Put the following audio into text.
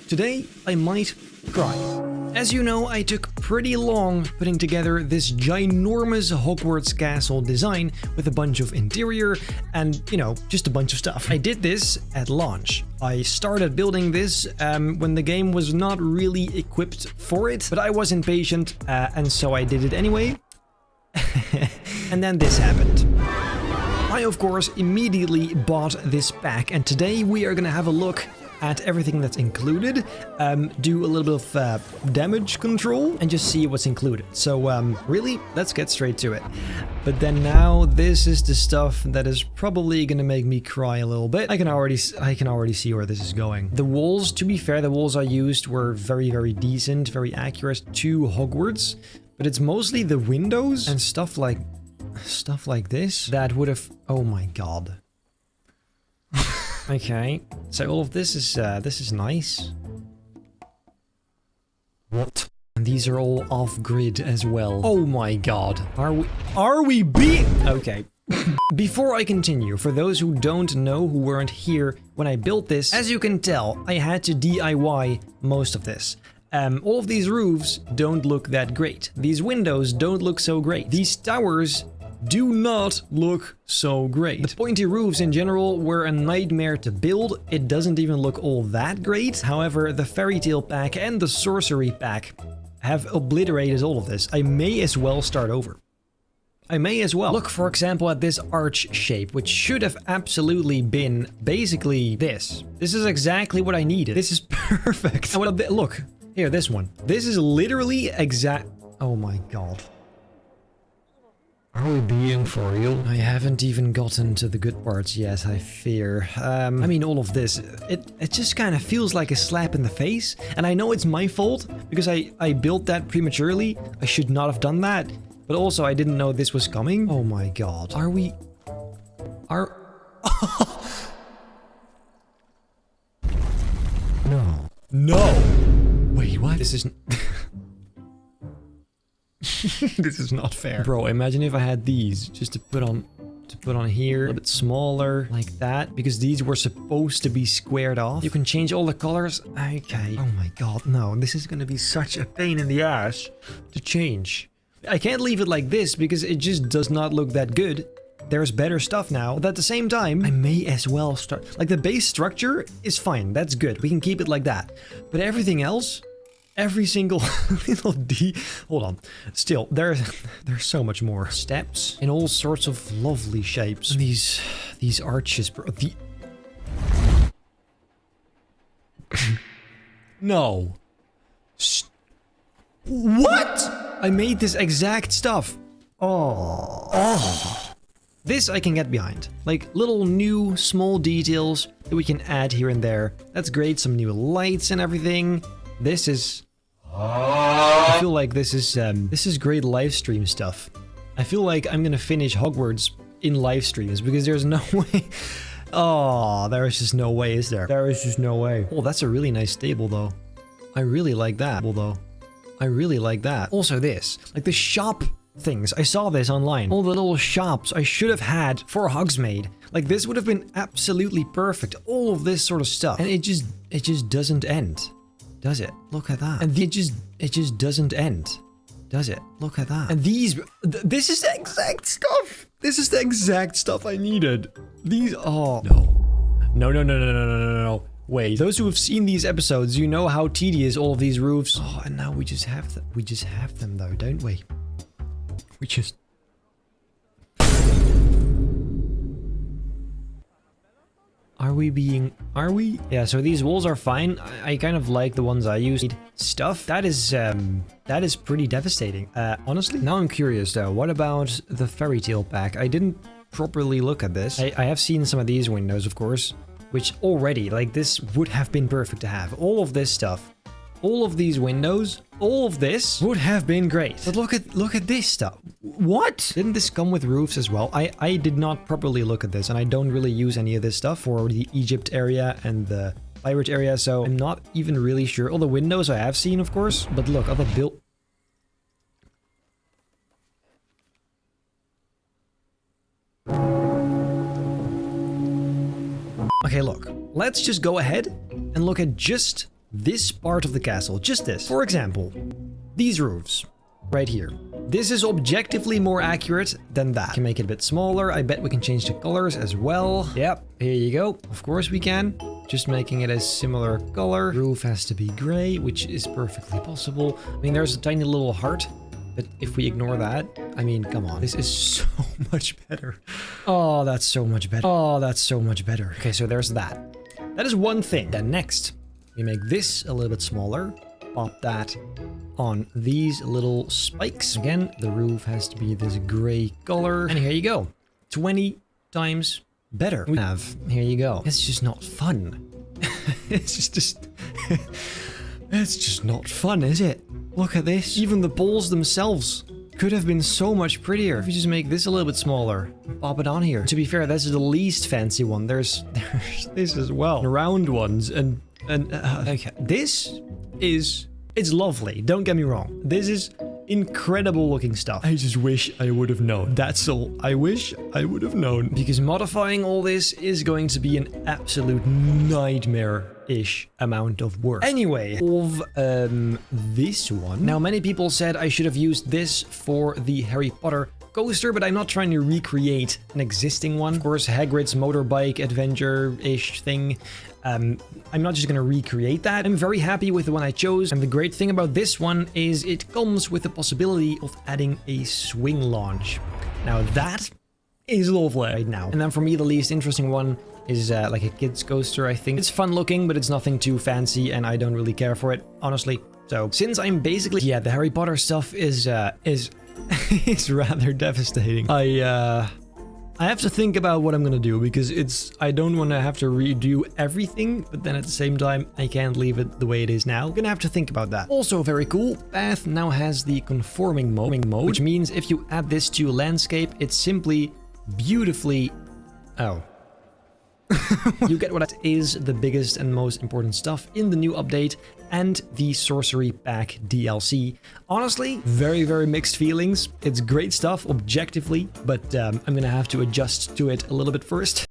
Today, I might cry. As you know, I took pretty long putting together this ginormous Hogwarts castle design with a bunch of interior and, you know, just a bunch of stuff. I did this at launch. I started building this when the game was not really equipped for it, but I was impatient and so I did it anyway. And then this happened. I, of course, immediately bought this pack, and today we are gonna have a look at everything that's included, do a little bit of damage control, and just see what's included. So, really, let's get straight to it. But then now, this is the stuff that is probably gonna make me cry a little bit. I can already see where this is going. The walls, to be fair, the walls I used were very, very decent, very accurate to Hogwarts, but it's mostly the windows and stuff like this that would have... Oh my god. Okay, so all of this is nice. What? And these are all off-grid as well. Oh my god. Are we being... Okay. Before I continue, for those who don't know, who weren't here when I built this, as you can tell, I had to DIY most of this. All of these roofs don't look that great. These windows don't look so great. These towers do not look so great. The pointy roofs in general were a nightmare to build. It doesn't even look all that great. However, the fairy tale pack and the sorcery pack have obliterated all of this. I may as well start over. I may as well. Look, for example, at this arch shape, which should have absolutely been basically this. This is exactly what I needed. This is perfect. And look, here, this one. This is literally exact... Oh my god. Are we being for real? I haven't even gotten to the good parts yet, I fear. I mean, all of this, it just kind of feels like a slap in the face. And I know it's my fault, because I built that prematurely. I should not have done that. But also, I didn't know this was coming. Oh my god. No. No! Wait, what? This isn't... This is not fair. Bro, imagine if I had these just to put on here, a little bit smaller, like that, because these were supposed to be squared off. You can change all the colors. Okay. Oh my god, no. This is gonna be such a pain in the ass to change. I can't leave it like this because it just does not look that good. There's better stuff now, but at the same time, I may as well start... Like, the base structure is fine. That's good. We can keep it like that. But everything else... Every single little D... Hold on. Still, there's so much more. Steps in all sorts of lovely shapes. These arches, bro. No. What? I made this exact stuff. Oh. This I can get behind. Like, little new small details that we can add here and there. That's great. Some new lights and everything. This is... I feel like this is great live stream stuff. I feel like I'm gonna finish Hogwarts in live streams because there's no way... Oh, there is just no way, is there? There is just no way. Oh, that's a really nice stable, though. I really like that, although. I really like that. Also this, like the shop things. I saw this online. All the little shops I should have had for Hogsmeade. Like, this would have been absolutely perfect. All of this sort of stuff. And it just doesn't end. Does it? Look at that. And it just doesn't end. Does it? Look at that. And these... This is the exact stuff! This is the exact stuff I needed. These... Oh. No. Wait. Those who have seen these episodes, you know how tedious all of these roofs... Oh, and now we just have them. We just have them, though, don't we? We just... Are we? Yeah, so these walls are fine. I kind of like the ones I used. Stuff, that is pretty devastating. Honestly, now I'm curious though, what about the fairy tale pack? I didn't properly look at this. I have seen some of these windows, of course, which already, like, this would have been perfect to have. All of this stuff. All of these windows, all of this would have been great. But look at this stuff. What? Didn't this come with roofs as well? I did not properly look at this, and I don't really use any of this stuff for the Egypt area and the pirate area, so I'm not even really sure. All the windows I have seen, of course, but look, other build... Okay, look, let's just go ahead and look at just this part of the castle, just this. For example, these roofs right here. This is objectively more accurate than that. We can make it a bit smaller. I bet we can change the colors as well. Yep, here you go. Of course we can. Just making it a similar color. Roof has to be gray, which is perfectly possible. I mean, there's a tiny little heart, but if we ignore that, I mean, come on. This is so much better. Oh, that's so much better. Oh, that's so much better. Okay, so there's that. That is one thing. Then next, we make this a little bit smaller. Pop that on these little spikes. Again, the roof has to be this gray color. And here you go. 20 times better. We have, here you go. It's just not fun. It's just it's just not fun, is it? Look at this. Even the balls themselves could have been so much prettier. If you just make this a little bit smaller, pop it on here. To be fair, this is the least fancy one. There's this as well. Round ones and okay. This is, it's lovely. Don't get me wrong. This is incredible looking stuff. I just wish I would have known. That's all. I wish I would have known. Because modifying all this is going to be an absolute nightmare-ish amount of work. Anyway, of this one. Now, many people said I should have used this for the Harry Potter coaster, but I'm not trying to recreate an existing one. Of course, Hagrid's motorbike adventure-ish thing. I'm not just going to recreate that. I'm very happy with the one I chose. And the great thing about this one is it comes with the possibility of adding a swing launch. Now that is lovely right now. And then for me, the least interesting one is like a kid's coaster, I think. It's fun looking, but it's nothing too fancy and I don't really care for it, honestly. So since I'm basically, yeah, the Harry Potter stuff is it's rather devastating. I have to think about what I'm gonna do because I don't want to have to redo everything, but then at the same time, I can't leave it the way it is now. I'm gonna have to think about that. Also very cool, Path now has the conforming mode, which means if you add this to a landscape, it's simply beautifully... Oh. You get what is the biggest and most important stuff in the new update and the Sorcery Pack DLC. Honestly, very, very mixed feelings. It's great stuff objectively, but I'm gonna have to adjust to it a little bit first.